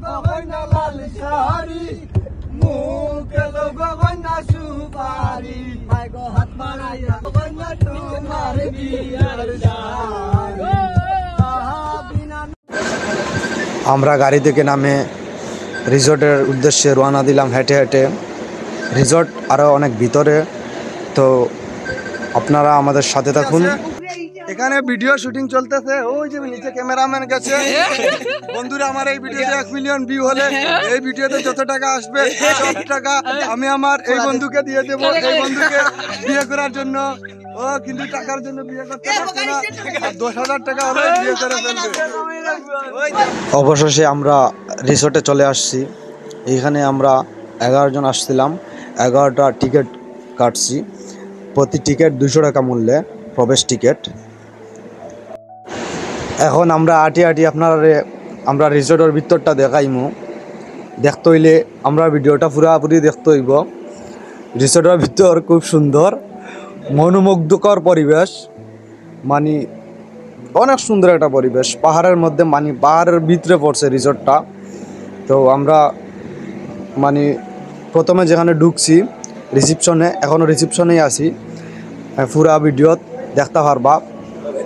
গগনা লাল শাড়ি মুখে গগনা সুপারি ভাই গো হাত বাড়াইয়া গগনা তোমার বিয়ার শাড়ি। আমরা গাড়ি থেকে নামে রিসোর্টের উদ্দেশ্যে রওনা দিলাম হেঁটে হেঁটে। রিসোর্ট আরও অনেক ভিতরে, তো আপনারা আমাদের সাথে থাকুন। এখানে ভিডিও শুটিং চলতেছে, ওই যে নিচে ক্যামেরাম্যান গেছে। বন্ধুরা, আমার এই ভিডিওতে 1 মিলিয়ন ভিউ হলে এই ভিডিওতে যত টাকা আসবে সব টাকা আমি আমার এই বন্ধুকে দিয়ে দেবো। এই বন্ধুকে বিয়ে করার জন্য, ও কিন্তু টাকার জন্য বিয়ে করতে পারছে না, 10,000 টাকা হলে বিয়ে করে ফেলবে। অবশেষে আমরা রিসোর্টে চলে আসছি। এইখানে আমরা 11 জন আসছিলাম, 11টা টিকিট কাটছি। প্রতি টিকিট 200 টাকা মূল্যে প্রবেশ টিকিট। এখন আমরা আটি আমরা রিসোর্টের ভিতরটা দেখাইমু। দেখতে হইলে আমরা ভিডিওটা পুরাপুরি দেখতে হইব। রিসোর্টের ভিতর খুব সুন্দর, মনোমুগ্ধকর পরিবেশ, মানে অনেক সুন্দর একটা পরিবেশ। পাহাড়ের মধ্যে, মানে পাহাড়ের ভিতরে পড়ছে রিসোর্টটা। তো আমরা মানে প্রথমে যেখানে ঢুকছি রিসিপশনে, এখনও রিসিপশনেই আছি। পুরা ভিডিও দেখতে পারবা,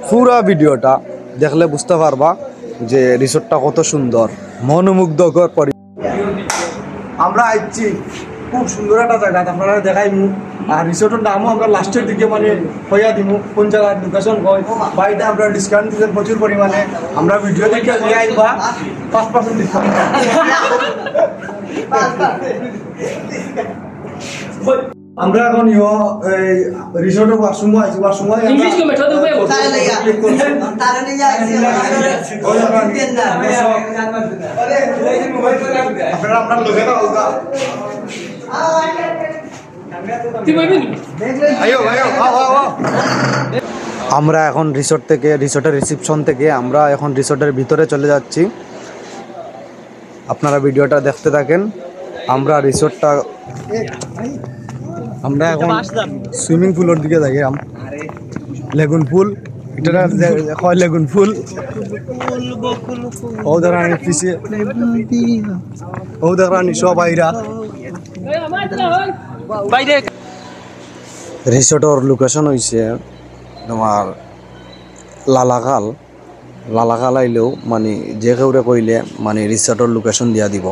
পুরা ভিডিওটা দেখলে বুঝতে পারবা যে রিসোর্টটা কত সুন্দর, মনোমুগ্ধকর পরিবেশ। আমরা আইছি খুব সুন্দর একটা জায়গা, আপনারা দেখাইমু। আর রিসোর্টের নামও আমরা লাস্টের দিকে মানে হইয়া দিমু, কোন জায়গার লোকেশন হয়। বাড়িতে আমরা ডিসকাউন্ট দিচ্ছেন প্রচুর পরিমাণে। আমরা ভিডিও দেখে নিয়ে আইবা 5% ডিসকাউন্ট। আমরা এখন রিসোর্টের ওয়াশরুমে আইছি। ওয়াশরুমে ইংলিশ কো মেথড উপরে তাই লাগা তারে নিয়ে আইছি। আপনারা আপনার লোকে তো হোগা। আমরা এখন রিসোর্টের রিসেপশন থেকে আমরা এখন রিসোর্টের ভিতরে চলে যাচ্ছি। আপনারা ভিডিওটা দেখতে থাকেন। আমরা এখন সুইমিং পুলের দিকে যাই। লেগুন ফুল, এটা হয় লেগুন ফুল। ও দাঁড়ানি পিছে, ও দাঁড়ানি সব আইরা। রিসোর্টের লোকেশন হয়েছে তোমার লালাখাল আইলেও মানে যে কেউরে কইলে মানে রিসোর্টের লোকেশন দিয়া দিব।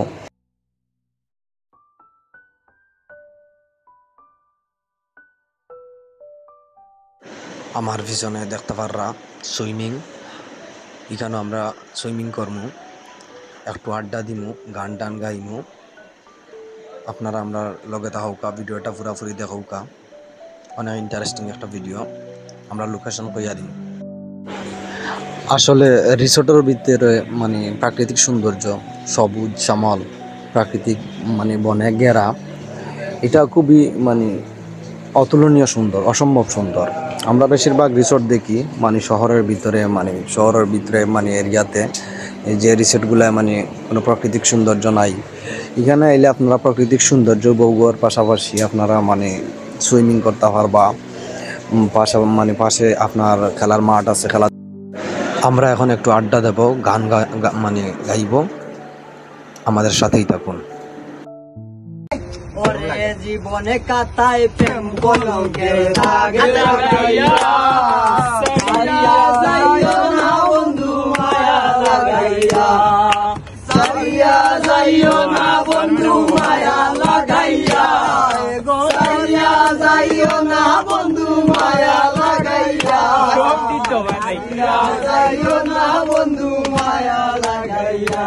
আমার পিছনে দেখতে পাররা সুইমিং, এখানে আমরা সুইমিং করমু, একটু আড্ডা দিমু, গান টান গাইমু। আপনারা আমরা লগে থাকুকা, ভিডিওটা পুরাপুরি দেখুকা। অনেক ইন্টারেস্টিং একটা ভিডিও, আমরা লোকেশন কইয়া দিই। আসলে রিসোর্টের ভিতরে মানে প্রাকৃতিক সৌন্দর্য, সবুজ শ্যামল প্রাকৃতিক মানে বনে ঘেরা, এটা খুবই মানে অতুলনীয় সুন্দর, অসম্ভব সুন্দর। আমরা বেশিরভাগ রিসোর্ট দেখি মানে শহরের ভিতরে মানে এরিয়াতে, যে রিসোর্টগুলো মানে কোনো প্রাকৃতিক সৌন্দর্য নাই। এখানে এলে আপনারা প্রাকৃতিক সৌন্দর্য উপভোগের পাশাপাশি আপনারা মানে সুইমিং করতে পারবা। পাশে আপনার খেলার মাঠ আছে, আমরা এখন একটু আড্ডা দেব, গান মানে গাইব। আমাদের সাথেই থাকুন। জীবনে কাতায় প্রেম কলঙ্কের দাগ লাগাইয়া, সারিয়া যাইও না বন্ধু মায়া লাগাইয়া, সারিয়া যাইও না বন্ধু মায়া লাগাইয়া, সারিয়া যাইও না বন্ধু মায়া লাগাইয়া, সারিয়া যাইও না বন্ধু মায়া লাগাইয়া।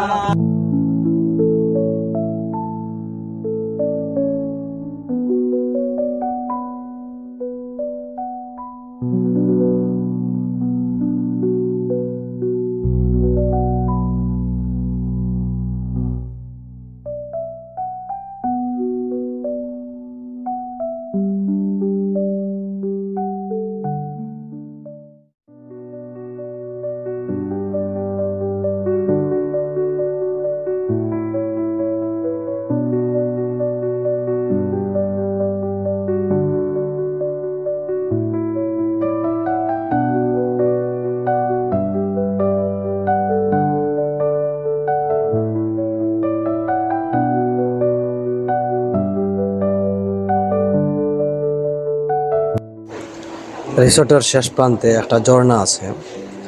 রিসোর্টের শেষ প্রান্তে একটা ঝর্ণা আছে,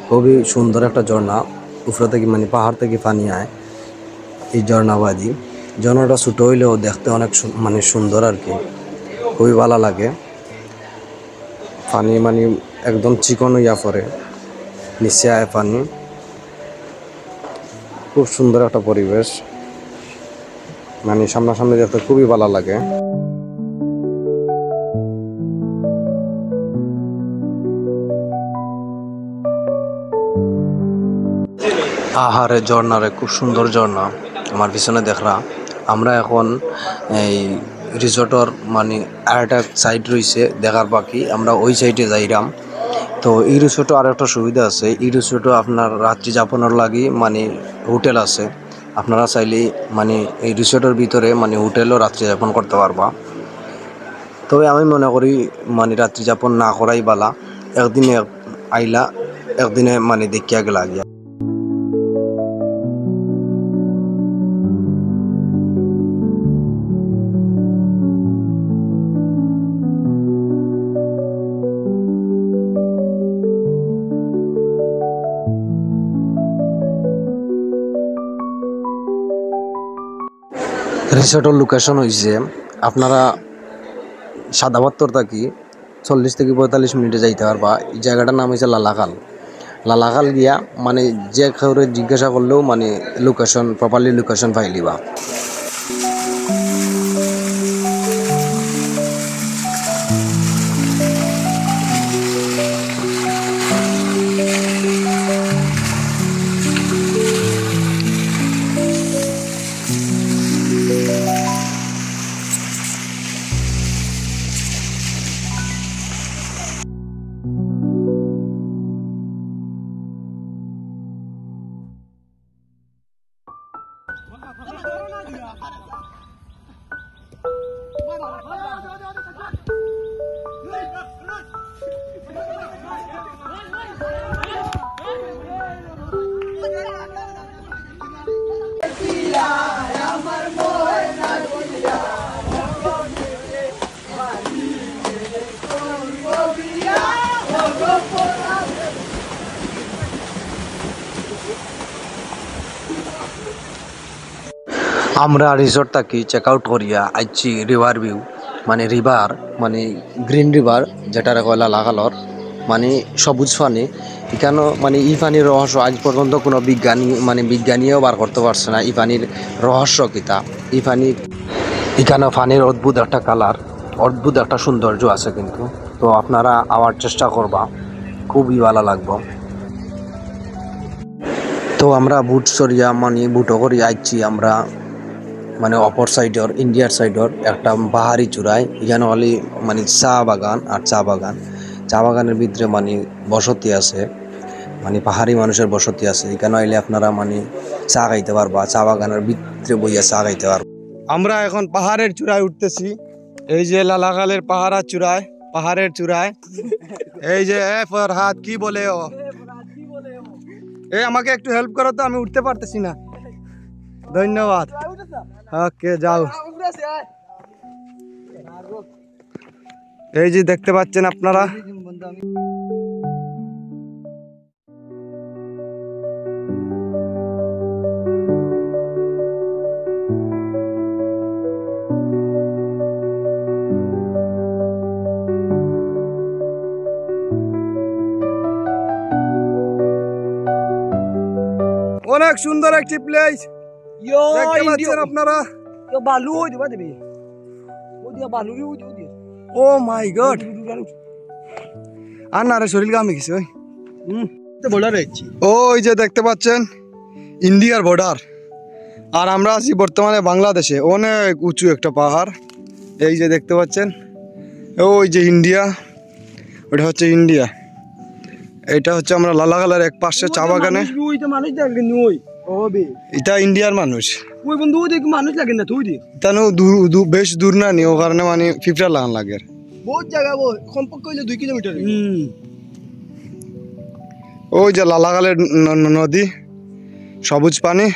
খুবই সুন্দর একটা ঝর্ণা। উপরে থেকে মানে পাহাড় থেকে পানি আয় এই ঝর্ণাবাদি। ঝর্ণাটা ছোটো হইলেও দেখতে অনেক মানে সুন্দর আর কি, খুবই ভালো লাগে। পানি মানে একদম চিকন হইয়া পড়ে, নিচে আয় পানি। খুব সুন্দর একটা পরিবেশ, মানে সামনাসামনি দেখতে খুবই ভালো লাগে। আহারে ঝর্ণারে, খুব সুন্দর ঝর্ণা আমার পিছনে দেখরা। আমরা এখন এই রিসোর্টর মানে আরেকটা সাইড রয়েছে দেখার বাকি, আমরা ওই সাইডে যাইরাম। তো এই রিসোর্টও আর একটা সুবিধা আছে, এই রিসোর্টও আপনার রাত্রি যাপনের লাগি মানে হোটেল আছে। আপনারা চাইলে মানে এই রিসোর্টের ভিতরে মানে হোটেলও রাত্রি যাপন করতে পারবা। তবে আমি মনে করি মানে রাত্রি যাপন না করাই বালা, একদিনে আইলা একদিনে মানে দেখিয়া গেলা গিয়া। রিসোর্টের লোকেশন হয়েছে আপনারা সাদাপাত্তর থাকি 40 থেকে 45 মিনিটে যাইতে পারবা। এই জায়গাটার নাম হয়েছে লালাখাল। লালাখাল গিয়া মানে যে কাউরে জিজ্ঞাসা করলেও মানে লোকেশন প্রপারলি লোকেশন পাইলিবা। আমরা রিসোর্ট থাকি চেক আউট করিয়া আইছি রিভার ভিউ, মানে রিভার মানে গ্রিন রিভার যেটারে কয় লালাখালর, মানে সবুজ পানি। এখানেও মানে ই পানির রহস্য আজ পর্যন্ত কোনো বিজ্ঞানীও বার করতে পারছে না। ই পানির রহস্য কিতা, ই পানি এখানে পানির অদ্ভুত একটা কালার, অদ্ভুত একটা সৌন্দর্য আছে কিন্তু। তো আপনারা আবার চেষ্টা করবা, খুবই ভালো লাগবে। তো আমরা বুট সরিয়া মানে বুটও করি আইছি আমরা মানে অপর সাইডর ইন্ডিয়ার সাইডর একটা পাহাড়ি চূড়ায়। এখানে হলে মানে চা বাগান আর চা বাগানের ভিতরে মানে বসতি আছে, মানে পাহাড়ি মানুষের বসতি আছে। এখানে আইলে আপনারা মানে চা খাইতে পারবা, চা বাগানের ভিতরে বইয়া চা খাইতে পারবা। আমরা এখন পাহাড়ের চূড়ায় উঠতেছি, এই যে লালাখালের পাহাড়ের চূড়ায় এই যে ফরহাদ কি বলে ও, এই আমাকে একটু হেল্প করো তো, আমি উঠতে পারতেছি না। ধন্যবাদ। ওকে যাও। এই যে দেখতে পাচ্ছেন আপনারা, অনেক সুন্দর একটি প্লেস দেখতে পাচ্ছেন আপনারা। ও মাই গড, আর না রে শরীর গামে গেছে। ওই যে দেখতে পাচ্ছেন ইন্ডিয়ার বর্ডার, আর আমরা আছি বর্তমানে বাংলাদেশে। অনেক উঁচু একটা পাহাড়, এই যে দেখতে পাচ্ছেন। ওই যে ইন্ডিয়া, ওটা হচ্ছে ইন্ডিয়া। এটা হচ্ছে আমরা লালাখালের এক পাশে চা বাগানে। এটা ইন্ডিয়ার মানুষ, বেশ দূর না নি, ও কারণে মানে ফিফটা লাগান লাগে। ওই যে লালাখালের নদী, সবুজ পানি।